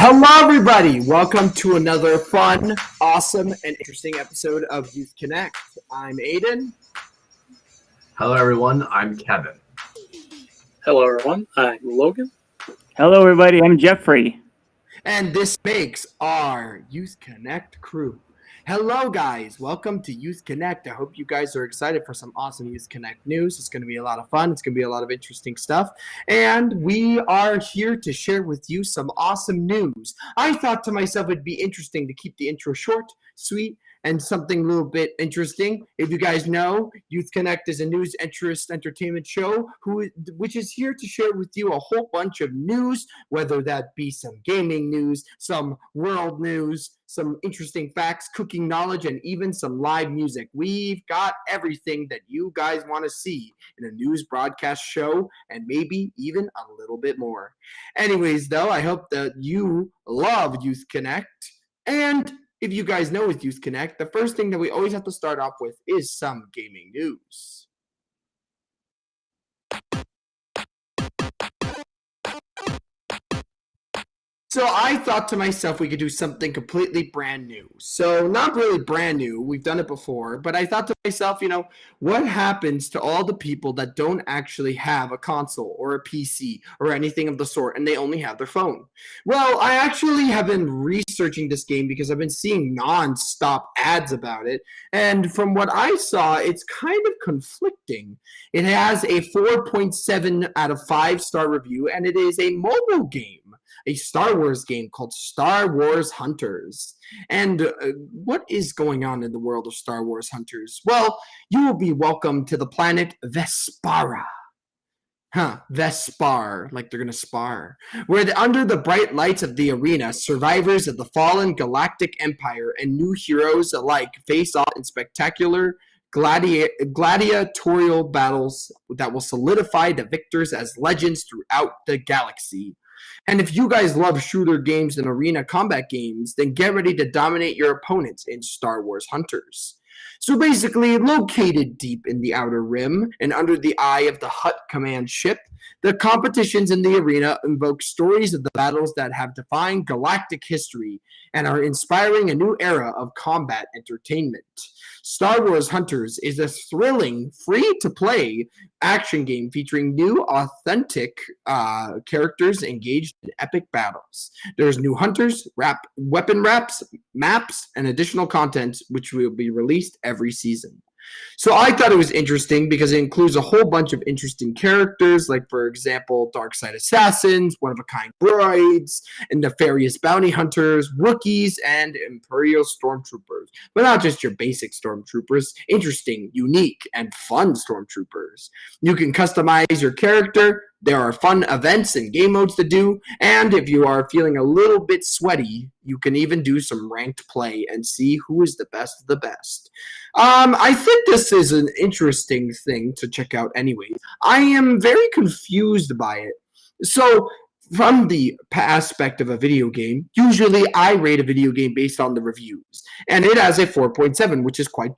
Hello, everybody. Welcome to another fun, awesome, and interesting episode of Youth Connect. I'm Aiden. Hello, everyone. I'm Kevin. Hello, everyone. I'm Logan. Hello, everybody. I'm Jeffrey. And this makes our Youth Connect crew. Hello, guys. Welcome to Youth Connect. I hope you guys are excited for some awesome Youth Connect news. It's going to be a lot of fun. It's going to be a lot of interesting stuff. And we are here to share with you some awesome news. I thought to myself it'd be interesting to keep the intro short, sweet, and something a little bit interesting. If you guys know, Youth Connect is a news, interest, entertainment show which is here to share with you a whole bunch of news, whether that be some gaming news, some world news, some interesting facts, cooking knowledge, and even some live music. We've got everything that you guys want to see in a news broadcast show, and maybe even a little bit more. Anyways, though, I hope that you love Youth Connect. And if you guys know with Youth Connect, the first thing that we always have to start off with is some gaming news. So I thought to myself we could do something completely brand new. So not really brand new, we've done it before, but I thought to myself, what happens to all the people that don't actually have a console or a PC or anything of the sort, and they only have their phone? Well, I actually have been researching this game because I've been seeing non-stop ads about it, and from what I saw, it's kind of conflicting. It has a 4.7 out of 5-star review, and it is a mobile game. A Star Wars game called Star Wars Hunters. And what is going on in the world of Star Wars Hunters? Well, you will be welcome to the planet Vespara. Vespar, like they're going to spar. Where under the bright lights of the arena, survivors of the fallen galactic empire and new heroes alike face off in spectacular gladiatorial battles that will solidify the victors as legends throughout the galaxy. And if you guys love shooter games and arena combat games, then get ready to dominate your opponents in Star Wars Hunters. So basically, located deep in the Outer Rim and under the eye of the Hutt command ship, the competitions in the arena invoke stories of the battles that have defined galactic history and are inspiring a new era of combat entertainment. Star Wars Hunters is a thrilling, free-to-play action game featuring new, authentic characters engaged in epic battles. There's new hunters, weapon wraps, maps, and additional content which will be released every season. So I thought it was interesting because it includes a whole bunch of interesting characters, like, for example, dark side assassins, one-of-a-kind droids, and nefarious bounty hunters, rookies, and Imperial stormtroopers. But not just your basic stormtroopers, interesting, unique, and fun stormtroopers. You can customize your character. There are fun events and game modes to do, and if you are feeling a little bit sweaty, you can even do some ranked play and see who is the best of the best. I think this is an interesting thing to check out anyway. I am very confused by it. So, from the aspect of a video game, usually I rate a video game based on the reviews, and it has a 4.7, which is quite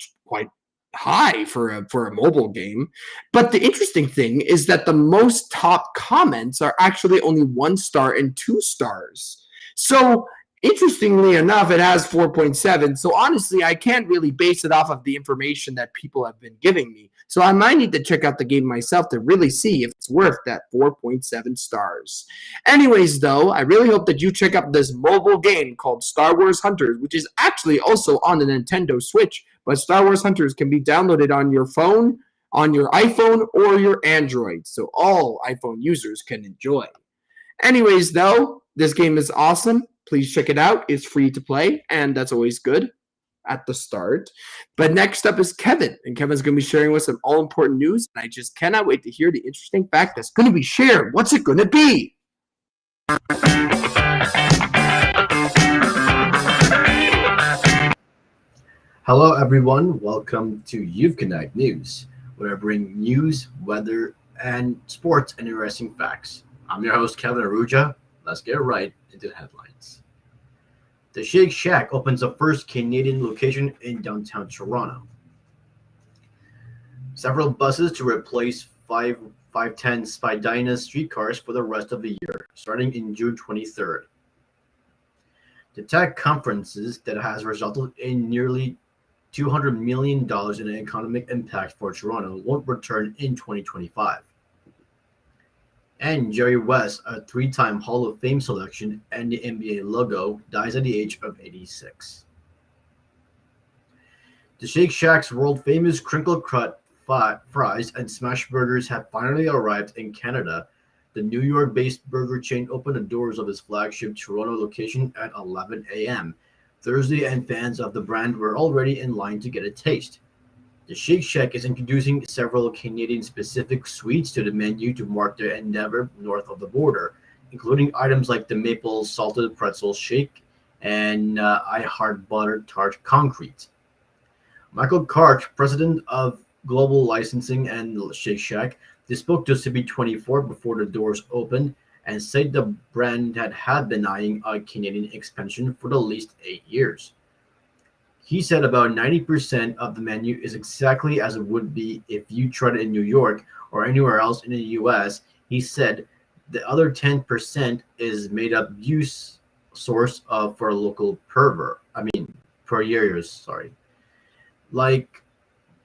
high for a mobile game. But the interesting thing is that the most top comments are actually only 1 star and 2 stars. So interestingly enough, it has 4.7. So honestly, I can't really base it off of the information that people have been giving me. So I might need to check out the game myself to really see if it's worth that 4.7 stars. Anyways, though, I really hope that you check out this mobile game called Star Wars Hunters, which is actually also on the Nintendo Switch. But Star Wars Hunters can be downloaded on your phone, on your iPhone, or your Android. So all iPhone users can enjoy. Anyways, though, this game is awesome. Please check it out. It's free to play, and that's always good at the start. But next up is Kevin, and Kevin's going to be sharing with some all-important news, and I just cannot wait to hear the interesting fact that's going to be shared. What's it going to be? Hello, everyone. Welcome to Youth Connect News, where I bring news, weather, and sports and interesting facts. I'm your host, Kevin Aruja. Let's get right into the headlines. The Shake Shack opens the first Canadian location in downtown Toronto. Several buses to replace 510 Spadina streetcars for the rest of the year, starting in June 23rd. The tech conferences that has resulted in nearly $200 million in economic impact for Toronto won't return in 2025. And Jerry West, a three-time Hall of Fame selection and the NBA logo, dies at the age of 86. The Shake Shack's world-famous crinkle cut fries and smash burgers have finally arrived in Canada. The New York-based burger chain opened the doors of its flagship Toronto location at 11 a.m. Thursday, and fans of the brand were already in line to get a taste. The Shake Shack is introducing several Canadian-specific sweets to the menu to mark their endeavor north of the border, including items like the maple salted pretzel shake and I Heart Butter Tart Concrete. Michael Karch, president of Global Licensing and Shake Shack, they spoke to CB24 before the doors opened and said the brand had been eyeing a Canadian expansion for the least 8 years. He said about 90% of the menu is exactly as it would be if you tried it in New York or anywhere else in the US. He said the other 10% is made up use source for local per years, like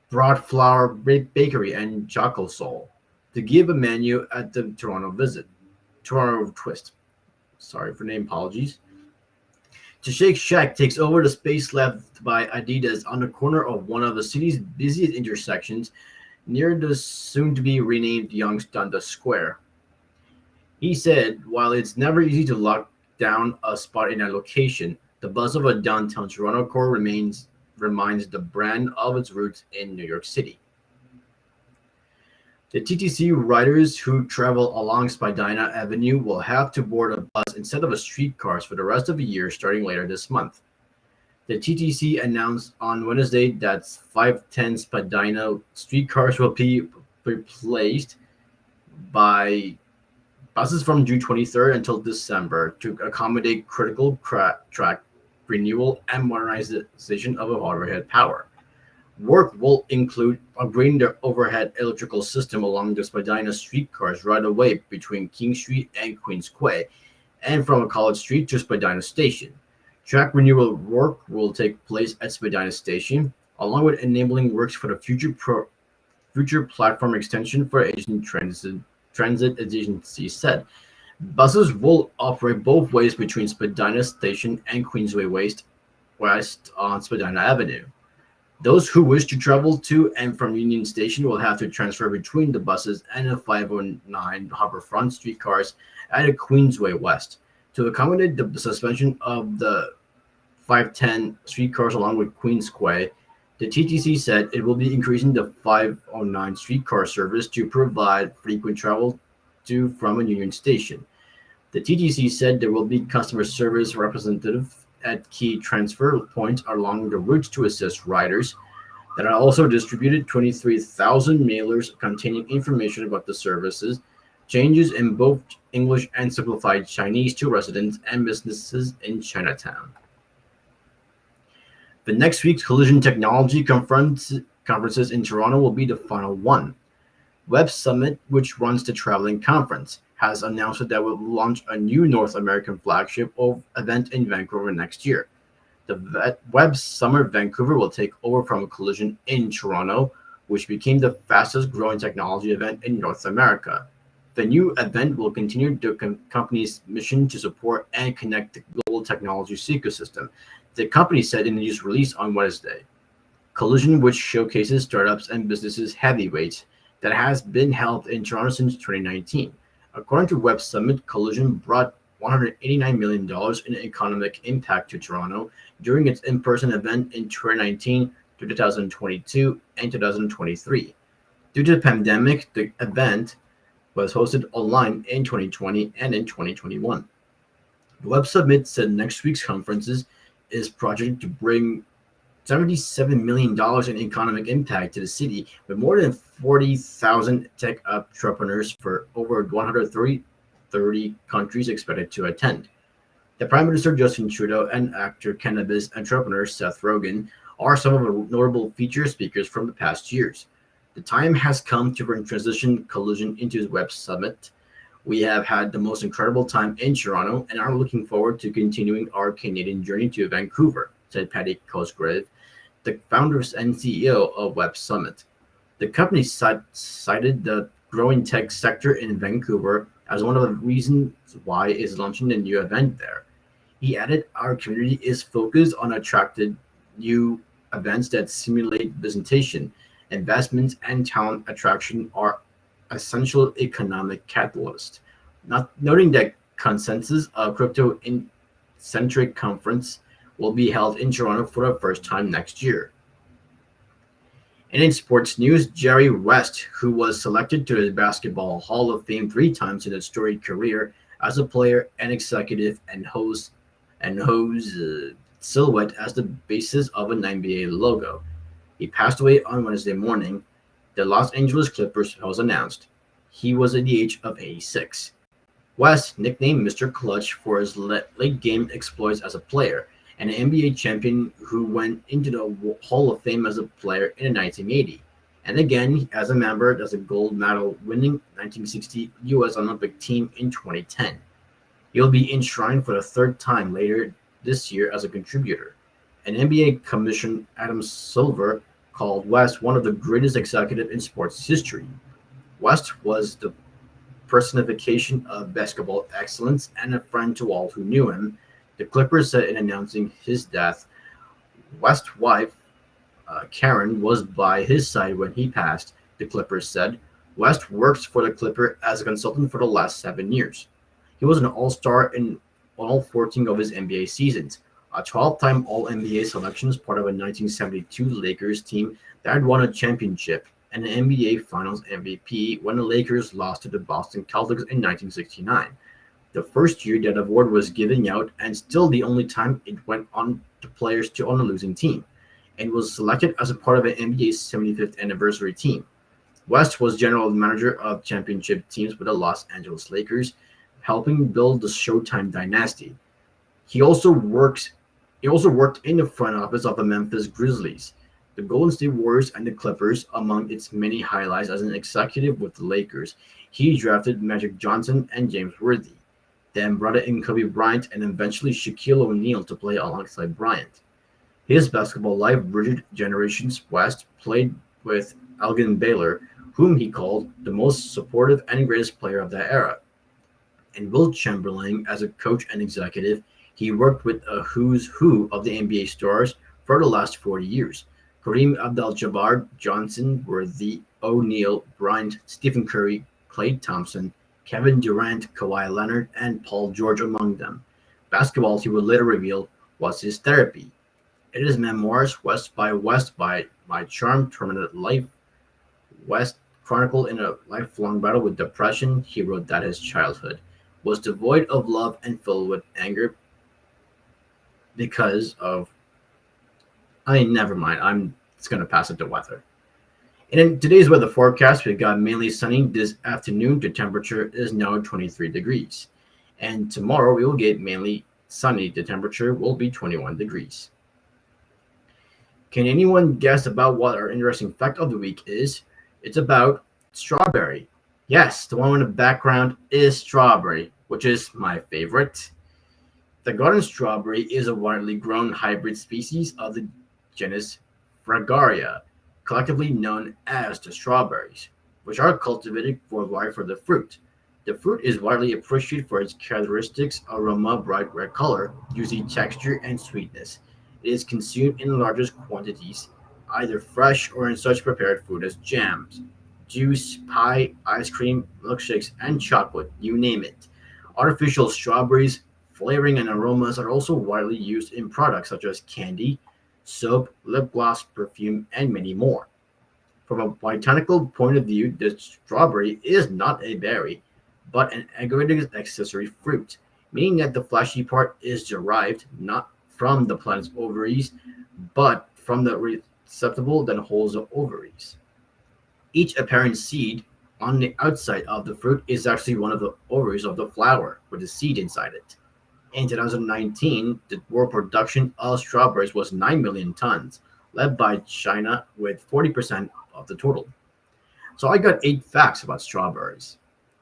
Broad Flour Bakery and Choco Soul, to give a menu at the Toronto Twist. Sorry for name apologies. The Shake Shack takes over the space left by Adidas on the corner of one of the city's busiest intersections near the soon-to-be renamed Yonge Dundas Square. He said, while it's never easy to lock down a spot in a location, the buzz of a downtown Toronto core reminds the brand of its roots in New York City. The TTC riders who travel along Spadina Avenue will have to board a bus instead of a streetcar for the rest of the year starting later this month. The TTC announced on Wednesday that 510 Spadina streetcars will be replaced by buses from June 23rd until December to accommodate critical track renewal and modernization of overhead power. Work will include upgrading the overhead electrical system along the Spadina streetcars right away between King Street and Queens Quay, and from College Street to Spadina Station. Track renewal work will take place at Spadina Station, along with enabling works for the future platform extension for Asian Transit Agency said. Buses will operate both ways between Spadina Station and Queensway West on Spadina Avenue. Those who wish to travel to and from Union Station will have to transfer between the buses and the 509 Harbourfront streetcars at the Queensway West. To accommodate the suspension of the 510 streetcars along with Queens Quay, the TTC said it will be increasing the 509 streetcar service to provide frequent travel to from a Union Station. The TTC said there will be customer service representative at key transfer points along the routes to assist riders. That are also distributed 23,000 mailers containing information about the services, changes in both English and simplified Chinese to residents and businesses in Chinatown. The next week's Collision Technology conferences in Toronto will be the final one. Web Summit, which runs the traveling conference, has announced that it will launch a new North American flagship event in Vancouver next year. The Web Summer Vancouver will take over from Collision in Toronto, which became the fastest growing technology event in North America. The new event will continue the company's mission to support and connect the global technology ecosystem, the company said in a news release on Wednesday. Collision, which showcases startups and businesses heavyweights, that has been held in Toronto since 2019. According to Web Summit, Collision brought $189 million in economic impact to Toronto during its in-person event in 2019 to 2022 and 2023. Due to the pandemic, the event was hosted online in 2020 and in 2021. The Web Summit said next week's conferences is projected to bring $77 million in economic impact to the city, with more than 40,000 tech entrepreneurs for over 130 countries expected to attend. The Prime Minister Justin Trudeau and actor cannabis entrepreneur Seth Rogen are some of the notable featured speakers from the past years. The time has come to transition Collision into the Web Summit, We have had the most incredible time in Toronto and are looking forward to continuing our Canadian journey to Vancouver, said Patty Cosgrave, the founders and CEO of Web Summit. The company cited the growing tech sector in Vancouver as one of the reasons why it is launching a new event there. He added, our community is focused on attracting new events that simulate visitation, investments, and talent attraction are essential economic catalysts. Not noting that Consensus, a crypto centric conference, will be held in Toronto for the first time next year. And in sports news, Jerry West, who was selected to the Basketball Hall of Fame 3 times in his storied career as a player and executive and host, whose silhouette as the basis of an NBA logo. He passed away on Wednesday morning. The Los Angeles Clippers was announced. He was at the age of 86. West, nicknamed Mr. Clutch for his late game exploits as a player, and an NBA champion who went into the Hall of Fame as a player in 1980, and again as a member of the gold medal winning 1960 U.S. Olympic team in 2010. He'll be enshrined for the third time later this year as a contributor. An NBA commissioner, Adam Silver, called West one of the greatest executives in sports history. West was the personification of basketball excellence and a friend to all who knew him. The Clippers said in announcing his death. West's wife, Karen, was by his side when he passed, the Clippers said. West works for the Clippers as a consultant for the last 7 years. He was an all-star in all 14 of his NBA seasons, a 12-time All-NBA selection as part of a 1972 Lakers team that had won a championship, and an NBA Finals MVP when the Lakers lost to the Boston Celtics in 1969. The first year that award was given out, and still the only time it went on to players on a losing team, and was selected as a part of an NBA's 75th anniversary team. West was general manager of championship teams with the Los Angeles Lakers, helping build the Showtime dynasty. He also worked in the front office of the Memphis Grizzlies, the Golden State Warriors, and the Clippers. Among its many highlights as an executive with the Lakers, he drafted Magic Johnson and James Worthy, then brought in Kobe Bryant and eventually Shaquille O'Neal to play alongside Bryant. His basketball life bridged generations. West played with Elgin Baylor, whom he called the most supportive and greatest player of that era, and Wilt Chamberlain as a coach and executive. He worked with a who's who of the NBA stars for the last 40 years. Kareem Abdul-Jabbar, Johnson, Worthy, O'Neal, Bryant, Stephen Curry, Klay Thompson, Kevin Durant, Kawhi Leonard, and Paul George among them. Basketball, he would later reveal, was his therapy. In his memoirs, West by My Charmed Terminated Life, West chronicled in a lifelong battle with depression. He wrote that his childhood was devoid of love and filled with anger because of, never mind. I'm just going to pass it to weather. And in today's weather forecast, we've got mainly sunny this afternoon. The temperature is now 23 degrees. And tomorrow we will get mainly sunny. The temperature will be 21 degrees. Can anyone guess about what our interesting fact of the week is? It's about strawberry. Yes, the one in the background is strawberry, which is my favorite. The garden strawberry is a widely grown hybrid species of the genus Fragaria, collectively known as the strawberries, which are cultivated worldwide for the fruit. The fruit is widely appreciated for its characteristics, aroma, bright red color, juicy texture, and sweetness. It is consumed in largest quantities, either fresh or in such prepared food as jams, juice, pie, ice cream, milkshakes, and chocolate, you name it. Artificial strawberries, flavoring, and aromas are also widely used in products such as candy, soap, lip gloss, perfume, and many more. From a botanical point of view, the strawberry is not a berry, but an agregated accessory fruit, meaning that the fleshy part is derived not from the plant's ovaries, but from the receptacle that holds the ovaries. Each apparent seed on the outside of the fruit is actually one of the ovaries of the flower with a seed inside it. In 2019, the world production of strawberries was 9 million tons, led by China with 40% of the total. So I got 8 facts about strawberries.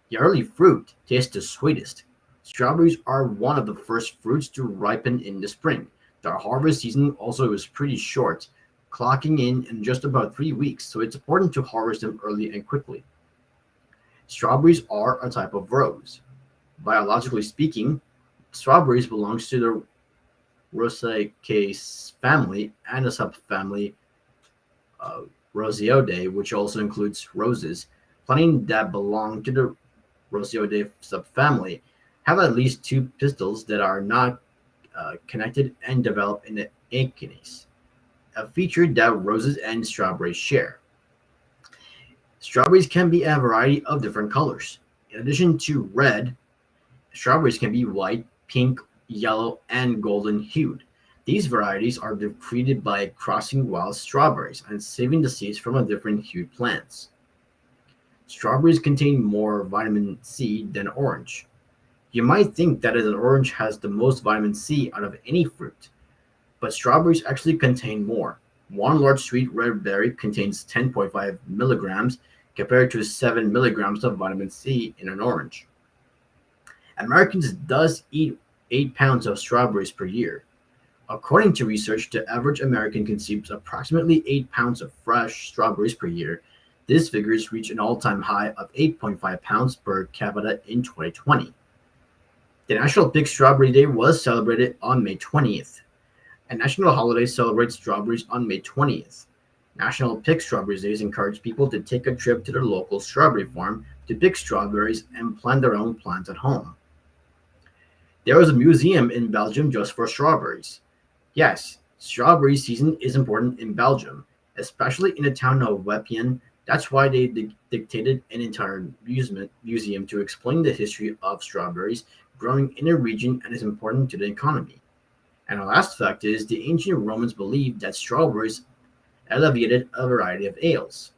The early fruit tastes the sweetest. Strawberries are one of the first fruits to ripen in the spring. The harvest season also is pretty short, clocking in just about 3 weeks, so it's important to harvest them early and quickly. Strawberries are a type of rose. Biologically speaking, strawberries belongs to the Rosaceae family and a subfamily uh, Roseoidae, which also includes roses. Plants that belong to the Roseoidae subfamily have at least two pistils that are not connected and develop in the achenes, a feature that roses and strawberries share. Strawberries can be a variety of different colors. In addition to red, strawberries can be white, pink, yellow, and golden hued. These varieties are created by crossing wild strawberries and saving the seeds from a different hued plants. Strawberries contain more vitamin C than orange. You might think that an orange has the most vitamin C out of any fruit, but strawberries actually contain more. One large sweet red berry contains 10.5 milligrams compared to 7 milligrams of vitamin C in an orange. Americans does eat 8 pounds of strawberries per year. According to research, the average American consumes approximately 8 pounds of fresh strawberries per year. These figures reach an all-time high of 8.5 pounds per capita in 2020. The National Pig Strawberry Day was celebrated on May 20th. A national holiday celebrates strawberries on May 20th. National Pick Strawberries Days encourage people to take a trip to their local strawberry farm to pick strawberries and plant their own plants at home. There is a museum in Belgium just for strawberries. Yes, strawberry season is important in Belgium, especially in the town of Wepien. That's why they dictated an entire museum to explain the history of strawberries growing in a region and is important to the economy. And the last fact is the ancient Romans believed that strawberries alleviated a variety of ails.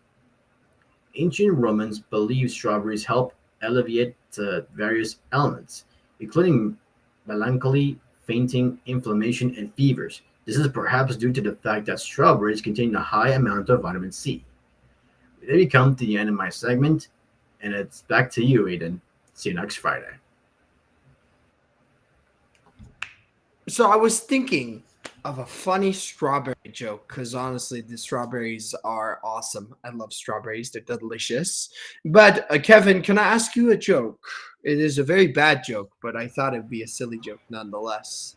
Ancient Romans believed strawberries help alleviate various ailments, including melancholy, fainting, inflammation, and fevers. This is perhaps due to the fact that strawberries contain a high amount of vitamin C. Then we come to the end of my segment, and it's back to you, Aiden. See you next Friday. So I was thinking of a funny strawberry joke because honestly, the strawberries are awesome. I love strawberries; they're delicious. But Kevin, can I ask you a joke? It is a very bad joke, but I thought it'd be a silly joke nonetheless.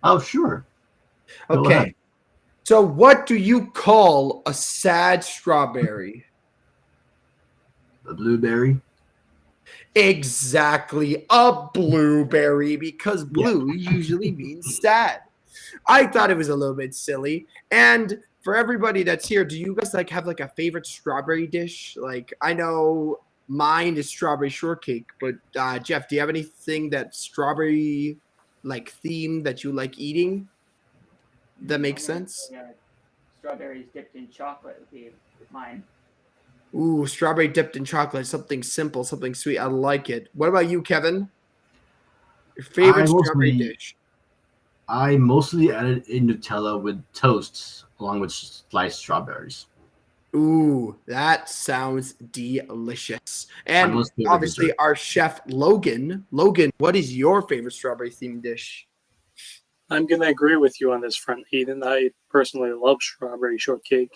Oh, sure. Go Okay, ahead. so what do you call a sad strawberry? The blueberry. Exactly, a blueberry, because Yeah. blue usually means sad. I thought it was a little bit silly. And for everybody that's here, do you guys have a favorite strawberry dish? Like I know mine is strawberry shortcake, but Jeff, do you have anything that strawberry theme that you like eating that makes sense? Strawberries dipped in chocolate would be mine. Ooh, strawberry dipped in chocolate, something simple, something sweet. I like it. What about you, Kevin? Your I favorite strawberry mostly dish? I mostly added in Nutella with toasts along with sliced strawberries. Ooh, that sounds delicious. My And most favorite obviously, dessert. our chef Logan. Logan, what is your favorite strawberry themed dish? I'm going to agree with you on this front, Eden. I personally love strawberry shortcake.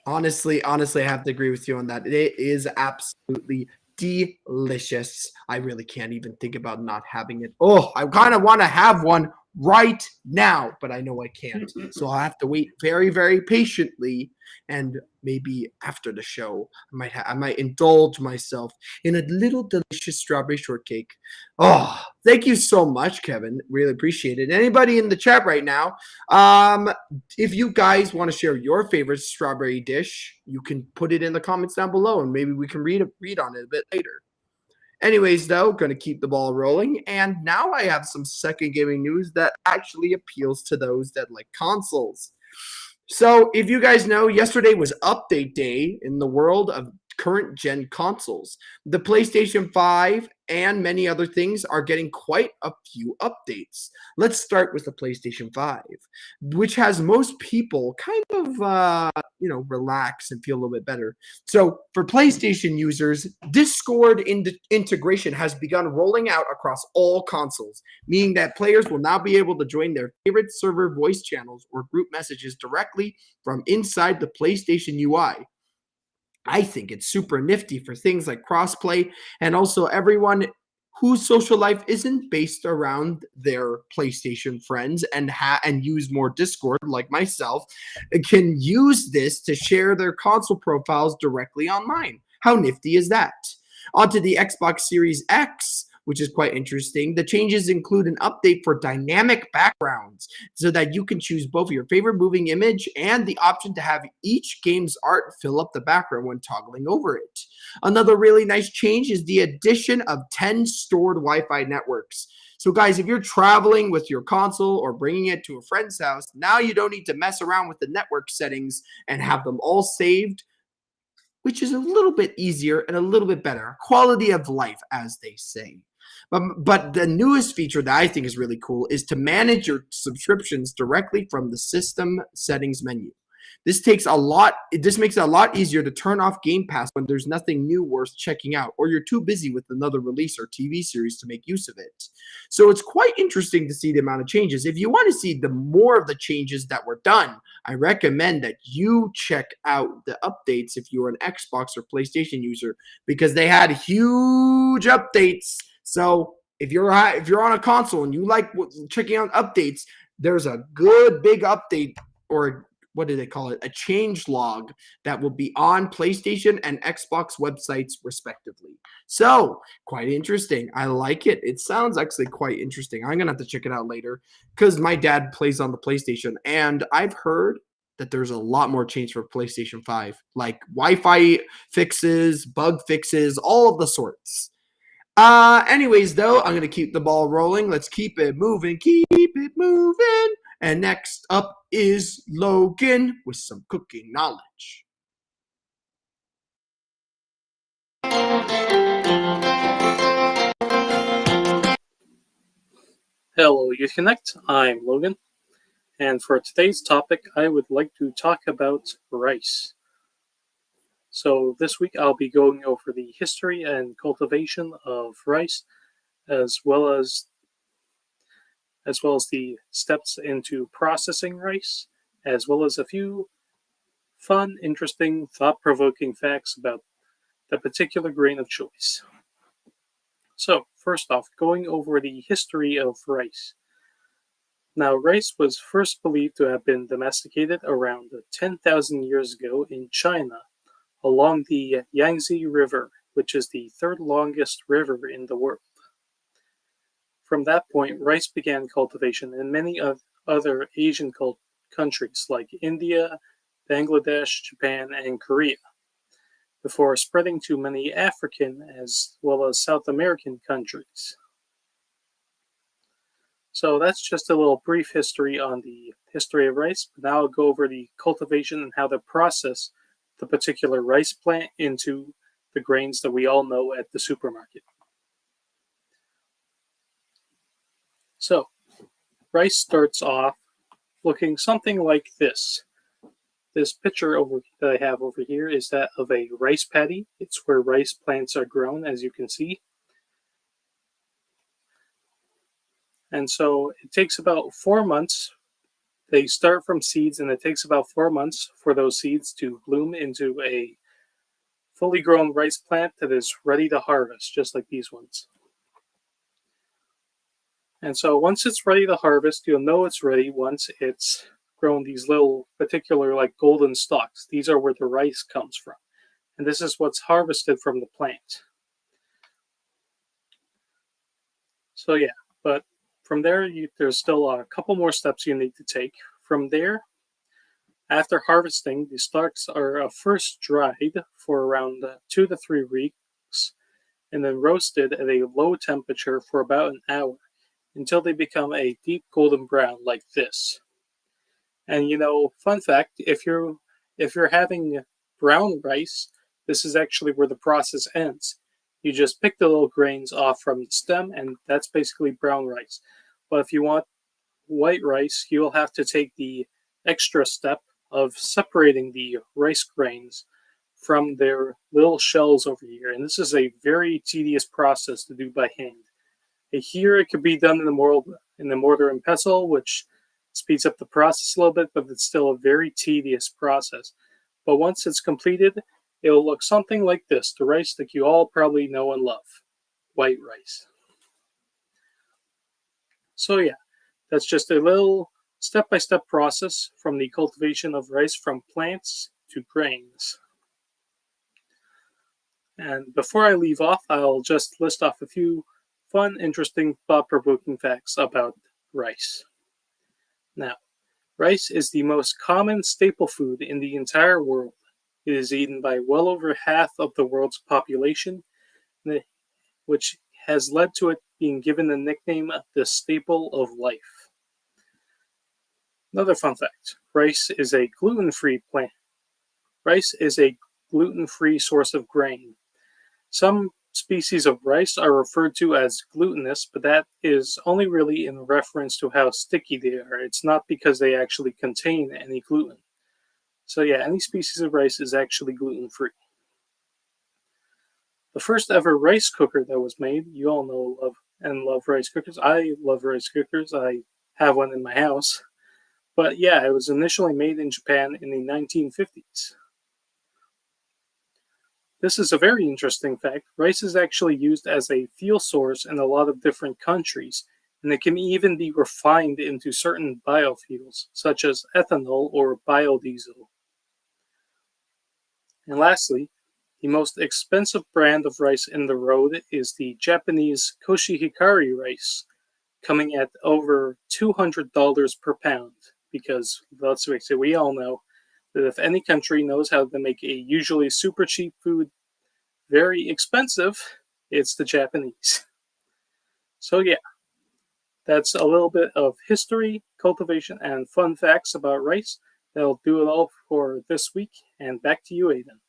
Honestly, I have to agree with you on that. It is absolutely delicious. I really can't even think about not having it. Oh, I kind of want to have one right now, but I know I can't. So I'll have to wait very, very patiently, and maybe after the show, I might indulge myself in a little delicious strawberry shortcake. Oh, thank you so much, Kevin. Really appreciate it. Anybody in the chat right now? If you guys want to share your favorite strawberry dish, you can put it in the comments down below, and maybe we can read on it a bit later. Anyways, though, going to keep the ball rolling, and now I have some second gaming news that actually appeals to those that like consoles. So, if you guys know, yesterday was update day in the world of current gen consoles. The PlayStation 5 and many other things are getting quite a few updates. Let's start with the PlayStation 5, which has most people kind of, relax and feel a little bit better. So for PlayStation users, Discord integration has begun rolling out across all consoles, meaning that players will now be able to join their favorite server voice channels or group messages directly from inside the PlayStation UI. I think it's super nifty for things like crossplay, and also everyone whose social life isn't based around their PlayStation friends and use more Discord like myself can use this to share their console profiles directly online. How nifty is that? Onto the Xbox Series X, which is quite interesting. The changes include an update for dynamic backgrounds so that you can choose both your favorite moving image and the option to have each game's art fill up the background when toggling over it. Another really nice change is the addition of 10 stored Wi-Fi networks. So guys, if you're traveling with your console or bringing it to a friend's house, now you don't need to mess around with the network settings and have them all saved, which is a little bit easier and a little bit better. Quality of life, as they say. But the newest feature that I think is really cool is to manage your subscriptions directly from the system settings menu. This makes it a lot easier to turn off Game Pass when there's nothing new worth checking out, or you're too busy with another release or TV series to make use of it. So it's quite interesting to see the amount of changes. If you want to see the more of the changes that were done, I recommend that you check out the updates if you're an Xbox or PlayStation user, because they had huge updates. So if you're on a console and you like checking out updates, there's a good big update, or what do they call it? A change log that will be on PlayStation and Xbox websites respectively. So quite interesting. I like it. It sounds actually quite interesting. I'm going to have to check it out later because my dad plays on the PlayStation, and I've heard that there's a lot more change for PlayStation 5, like Wi-Fi fixes, bug fixes, all of the sorts. Anyways, though, I'm going to keep the ball rolling. Let's keep it moving. Keep it moving. And next up is Logan with some cooking knowledge. Hello, Youth Connect. I'm Logan. And for today's topic, I would like to talk about rice. So this week I'll be going over the history and cultivation of rice, as well as the steps into processing rice, as well as a few fun, interesting, thought-provoking facts about the particular grain of choice. So, first off, going over the history of rice. Now, rice was first believed to have been domesticated around 10,000 years ago in China, along the Yangtze River, which is the third longest river in the world. From that point, rice began cultivation in many other Asian countries like India, Bangladesh, Japan, and Korea, before spreading to many African as well as South American countries. So that's just a little brief history on the history of rice. But now I'll go over the cultivation and how to process the particular rice plant into the grains that we all know at the supermarket. So, rice starts off looking something like this. This picture that I have over here is that of a rice paddy. It's where rice plants are grown, as you can see. And so it takes about 4 months. They start from seeds, and it takes about 4 months for those seeds to bloom into a fully grown rice plant that is ready to harvest, just like these ones. And so once it's ready to harvest, you'll know it's ready once it's grown these little particular like golden stalks. These are where the rice comes from. And this is what's harvested from the plant. So yeah, but from there, there's still a couple more steps you need to take. From there, after harvesting, the stalks are first dried for around 2 to 3 weeks and then roasted at a low temperature for about an hour until they become a deep golden brown like this. And fun fact, if you're having brown rice, this is actually where the process ends. You just pick the little grains off from the stem, and that's basically brown rice. But if you want white rice, you'll have to take the extra step of separating the rice grains from their little shells over here. And this is a very tedious process to do by hand. Here it could be done in the mortar and pestle, which speeds up the process a little bit, but it's still a very tedious process. But once it's completed, it'll look something like this, the rice that you all probably know and love, white rice. So yeah, that's just a little step-by-step process from the cultivation of rice from plants to grains. And before I leave off, I'll just list off a few fun, interesting, thought-provoking facts about rice. Now, rice is the most common staple food in the entire world. It is eaten by well over half of the world's population, which has led to it being given the nickname the staple of life. Another fun fact, rice is a gluten-free plant. Rice is a gluten-free source of grain. Some species of rice are referred to as glutinous, but that is only really in reference to how sticky they are. It's not because they actually contain any gluten. So yeah, any species of rice is actually gluten-free. The first ever rice cooker that was made, you all know love rice cookers. I love rice cookers. I have one in my house. But yeah, it was initially made in Japan in the 1950s. This is a very interesting fact. Rice is actually used as a fuel source in a lot of different countries, and it can even be refined into certain biofuels, such as ethanol or biodiesel. And lastly, the most expensive brand of rice in the road is the Japanese Koshihikari rice, coming at over $200 per pound, because let's face it, we all know that if any country knows how to make a usually super cheap food very expensive, it's the Japanese. So yeah, that's a little bit of history, cultivation, and fun facts about rice. That'll do it all for this week, and back to you, Aiden.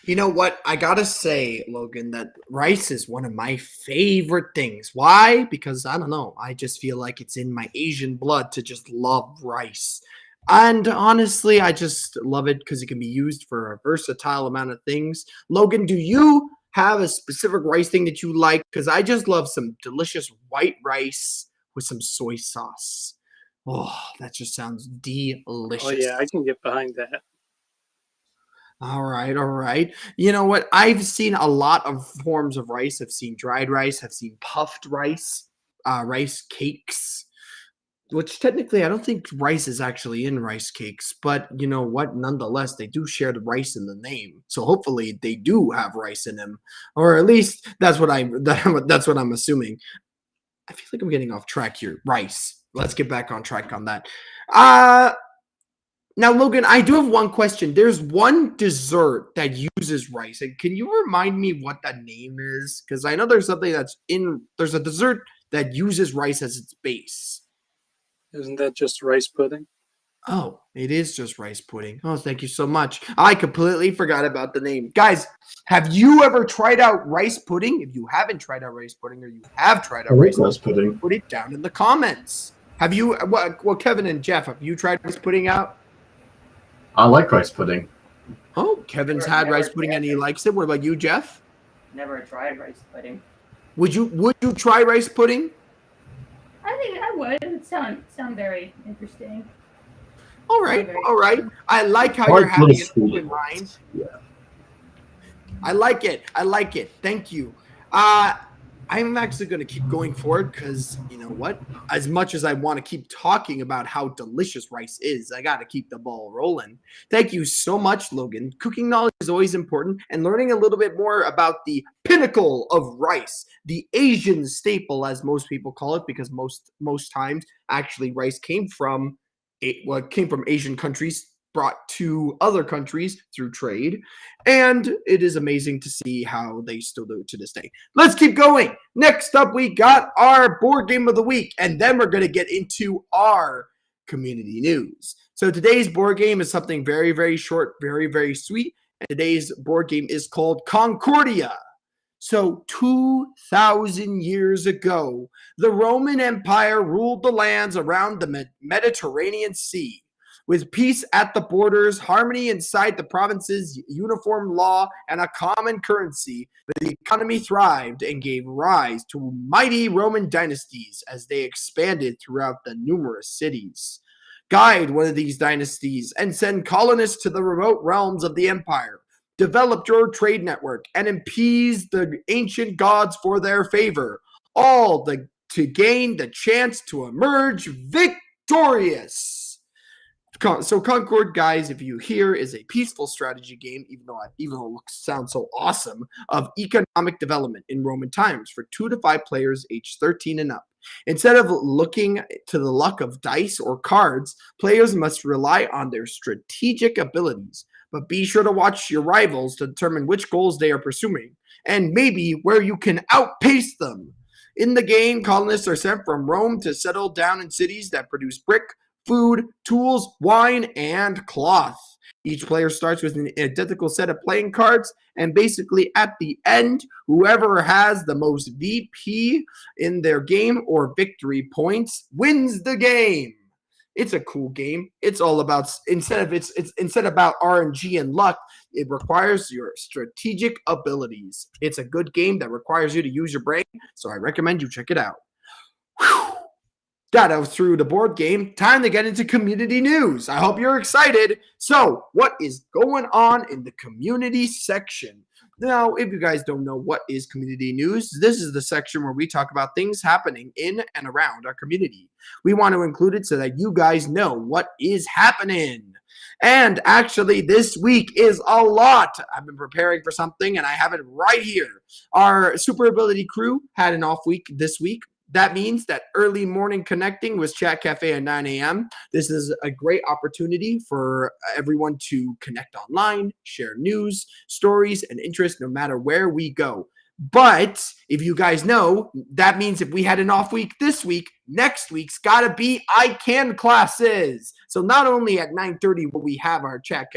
You know what? I gotta say, Logan, that rice is one of my favorite things. Why? Because I don't know. I just feel like it's in my Asian blood to just love rice. And honestly, I just love it because it can be used for a versatile amount of things. Logan, do you have a specific rice thing that you like? Because I just love some delicious white rice with some soy sauce. Oh, that just sounds delicious. Oh yeah, I can get behind that. All right, all right. You know what? I've seen a lot of forms of rice. I've seen dried rice. I've seen puffed rice, rice cakes, which technically I don't think rice is actually in rice cakes. But you know what? Nonetheless, they do share the rice in the name. So hopefully they do have rice in them, or at least that's what that's what I'm assuming. I feel like I'm getting off track here. Rice. Let's get back on track on that. Now, Logan, I do have one question. There's one dessert that uses rice. And can you remind me what that name is? Because I know there's something there's a dessert that uses rice as its base. Isn't that just rice pudding? Oh, it is just rice pudding. Oh, thank you so much. I completely forgot about the name. Guys, have you ever tried out rice pudding? If you haven't tried out rice pudding or you have tried out rice pudding, put it down in the comments. Have you, well, Kevin and Jeff, have you tried rice pudding out? I like rice pudding. Oh, Kevin's had rice pudding and he likes it. What about you, Jeff? Never tried rice pudding. Would you try rice pudding? I think I would. It would sound very interesting. All right, all right. I like how you're having an open mind. Yeah. I like it. I like it. Thank you. I'm actually going to keep going forward because, you know what? As much as I want to keep talking about how delicious rice is, I got to keep the ball rolling. Thank you so much, Logan. Cooking knowledge is always important, and learning a little bit more about the pinnacle of rice, the Asian staple, as most people call it, because most times actually rice came from Asian countries, brought to other countries through trade, and it is amazing to see how they still do it to this day. Let's keep going. Next up, we got our board game of the week, and then we're going to get into our community news. So today's board game is something very, very short, very, very sweet. And today's board game is called Concordia. So 2,000 years ago, the Roman Empire ruled the lands around the Mediterranean Sea. With peace at the borders, harmony inside the provinces, uniform law, and a common currency, the economy thrived and gave rise to mighty Roman dynasties as they expanded throughout the numerous cities. Guide one of these dynasties and send colonists to the remote realms of the empire. Develop your trade network and appease the ancient gods for their favor, to gain the chance to emerge victorious. So Concord, guys, if you hear, is a peaceful strategy game, even though it sounds so awesome, of economic development in Roman times for 2 to 5 players aged 13 and up. Instead of looking to the luck of dice or cards, players must rely on their strategic abilities. But be sure to watch your rivals to determine which goals they are pursuing, and maybe where you can outpace them. In the game, colonists are sent from Rome to settle down in cities that produce brick, food, tools, wine, and cloth. Each player starts with an identical set of playing cards, and basically at the end, whoever has the most VP in their game or victory points wins the game. It's a cool game. It's all about instead about RNG and luck, it requires your strategic abilities. It's a good game that requires you to use your brain, so I recommend you check it out. Whew. That was through the board game. Time to get into community news. I hope you're excited. So, what is going on in the community section? Now, if you guys don't know what is community news, this is the section where we talk about things happening in and around our community. We want to include it so that you guys know what is happening. And actually, this week is a lot. I've been preparing for something, and I have it right here. Our Super Ability crew had an off week this week. That means that early morning connecting with Chat Cafe at 9 a.m. This is a great opportunity for everyone to connect online, share news, stories, and interests no matter where we go. But if you guys know, that means if we had an off week this week, next week's got to be ICANN classes. So not only at 9:30 will we have our Chat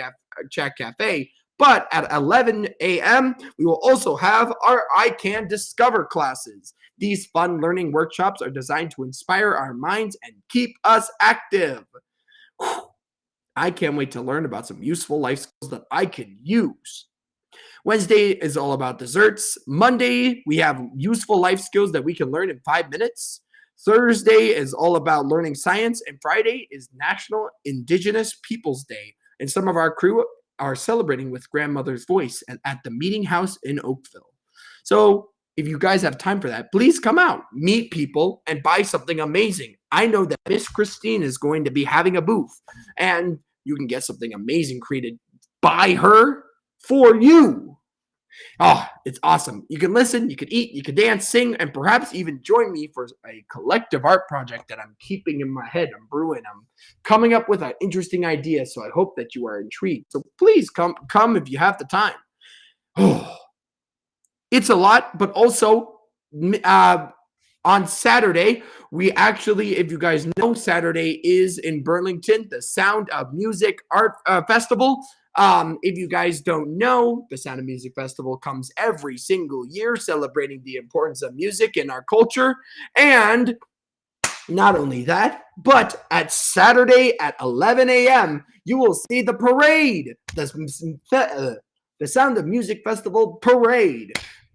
Cafe, but at 11 a.m., we will also have our ICANN Discover classes. These fun learning workshops are designed to inspire our minds and keep us active. Whew. I can't wait to learn about some useful life skills that I can use. Wednesday is all about desserts. Monday, we have useful life skills that we can learn in 5 minutes. Thursday is all about learning science. And Friday is National Indigenous Peoples Day. And some of our crew are celebrating with Grandmother's Voice at the Meeting House in Oakville. So if you guys have time for that, please come out, meet people, and buy something amazing. I know that Miss Christine is going to be having a booth, and you can get something amazing created by her for you. Oh, it's awesome. You can listen, you can eat, you can dance, sing, and perhaps even join me for a collective art project that I'm keeping in my head. I'm brewing. I'm coming up with an interesting idea, so I hope that you are intrigued. So please come if you have the time. Oh, it's a lot, but also on Saturday, we actually, if you guys know, Saturday is in Burlington, the Sound of Music Art Festival. If you guys don't know, the Sound of Music Festival comes every single year, celebrating the importance of music in our culture. And not only that, but at Saturday at 11 a.m., you will see the parade, the Sound of Music Festival parade.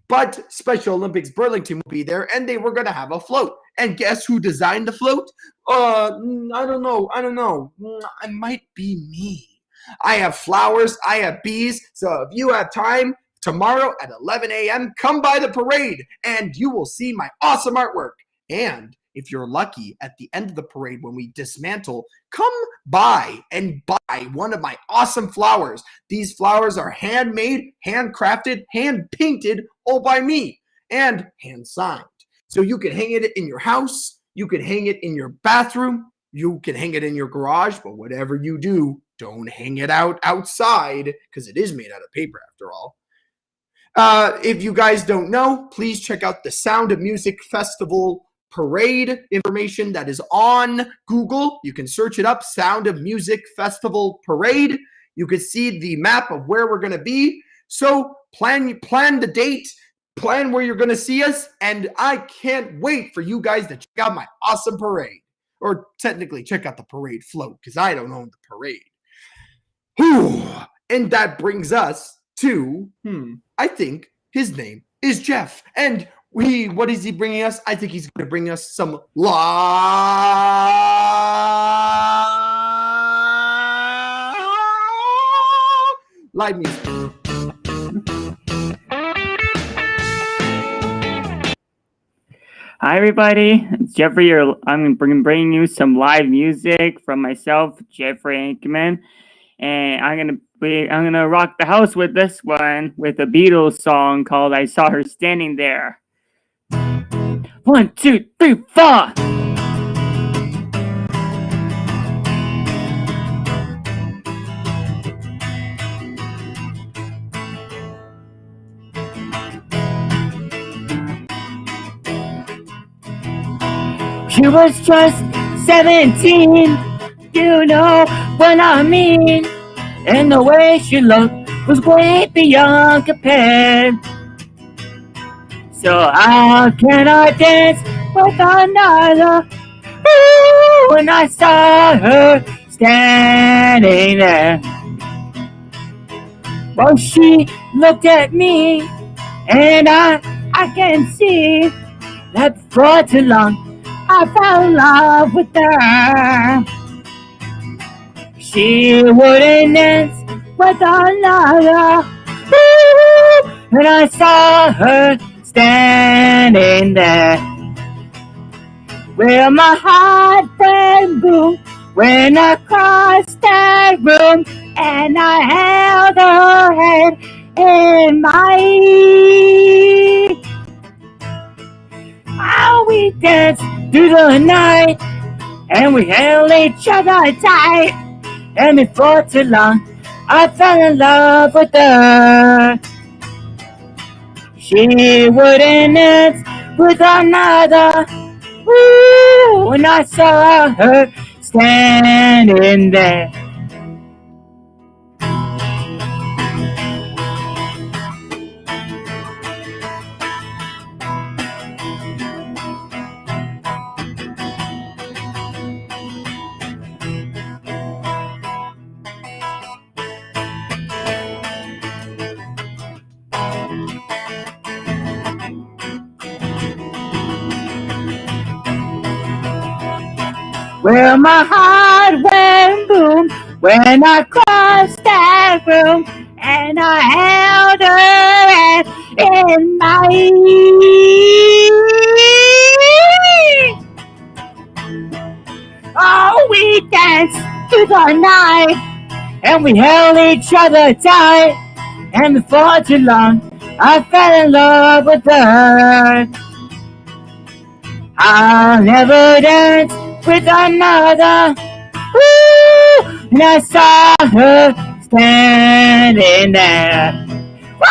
But Special Olympics Burlington will be there, and they were going to have a float. And guess who designed the float? I don't know. It might be me. I have flowers. I have bees. So if you have time tomorrow at 11 a.m., come by the parade, and you will see my awesome artwork. And if you're lucky, at the end of the parade, when we dismantle, come by and buy one of my awesome flowers. These flowers are handmade, handcrafted, hand-painted, all by me, and hand-signed. So you can hang it in your house, you can hang it in your bathroom, you can hang it in your garage, but whatever you do, don't hang it outside, because it is made out of paper after all. If you guys don't know, please check out the Sound of Music Festival parade information that is on Google. You can search it up, Sound of Music Festival Parade. You can see the map of where we're going to be. So plan the date, plan where you're going to see us, and I can't wait for you guys to check out my awesome parade. Or technically check out the parade float, because I don't own the parade. Whew. And that brings us to, I think his name is Jeff. And what is he bringing us? I think he's going to bring us some live music. Hi everybody, it's Jeffrey. I'm bringing you some live music from myself, Jeffrey Ankman, and I'm gonna rock the house with this one with a Beatles song called "I Saw Her Standing There." 1, 2, 3, 4. She was just 17, you know what I mean. And the way she looked was way beyond compared. So how can I dance with another? Ooh, when I saw her standing there. Well, she looked at me, and I can see that for too long I fell in love with her. She wouldn't dance with another. Ooh, and I saw her standing there. Well, my heart went boom when I crossed that room, and I held her hand in mine. How we danced through the night, and we held each other tight, and before too long I fell in love with her. She wouldn't dance with another. Ooh, when I saw her standing there. Well, my heart went boom when I crossed that room, and I held her hand in mine. Oh, we danced through the night, and we held each other tight, and before too long I fell in love with her. I'll never dance with another. Woo! And I saw her standing there. Woo!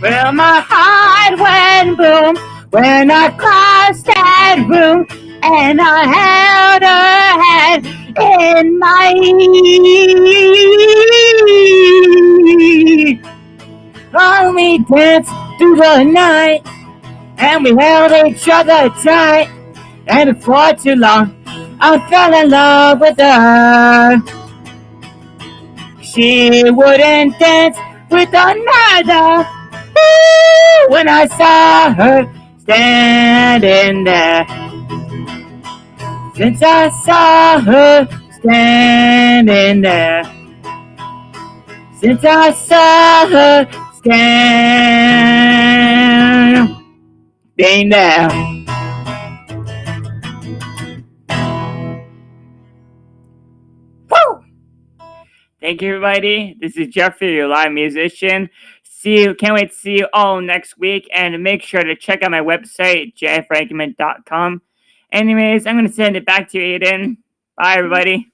Well, my heart went boom when I crossed that room, and I held her hand in mine. Oh, we danced through the night, and we held each other tight, and before too long I fell in love with her. She wouldn't dance with another. When I saw her standing there. Since I saw her standing there. Since I saw her standing there. Woo! Thank you, everybody. This is Jeffrey, your live musician, Can't wait to see you all next week. And make sure to check out my website, jeffrankman.com. Anyways, I'm going to send it back to you, Aiden. Bye, everybody.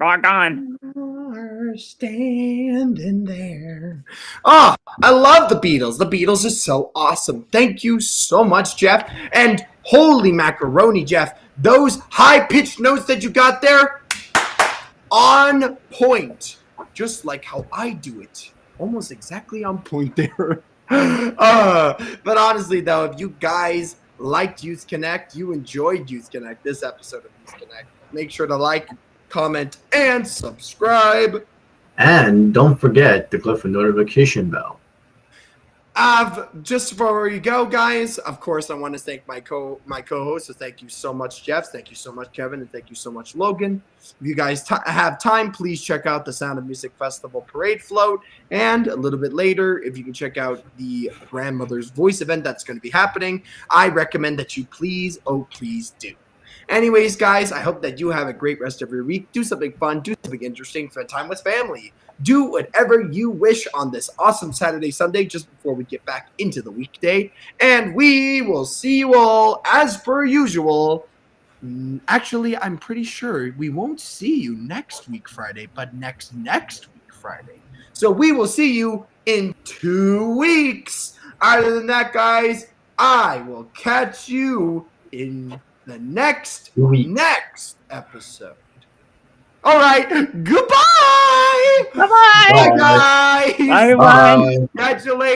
Rock on. Are standing there. Oh, I love the Beatles. The Beatles are so awesome. Thank you so much, Jeff. And holy macaroni, Jeff. Those high-pitched notes that you got there, on point. Just like how I do it. Almost exactly on point there. But honestly, though, if you guys liked Youth Connect, you enjoyed Youth Connect, this episode of Youth Connect, make sure to like, comment, and subscribe. And don't forget to click the notification bell. Just before you go, guys, of course, I want to thank my co-host. So thank you so much, Jeff. Thank you so much, Kevin. And thank you so much, Logan. If you guys have time, please check out the Sound of Music Festival Parade Float. And a little bit later, if you can check out the Grandmother's Voice event that's going to be happening, I recommend that you please do. Anyways, guys, I hope that you have a great rest of your week. Do something fun. Do something interesting. Spend time with family. Do whatever you wish on this awesome Saturday, Sunday, just before we get back into the weekday. And we will see you all as per usual. Actually, I'm pretty sure we won't see you next week Friday, but next week Friday. So we will see you in 2 weeks. Other than that, guys, I will catch you in the next episode. All right. Goodbye. Bye-bye. Bye, guys. Bye, everyone. Bye. Catch you later.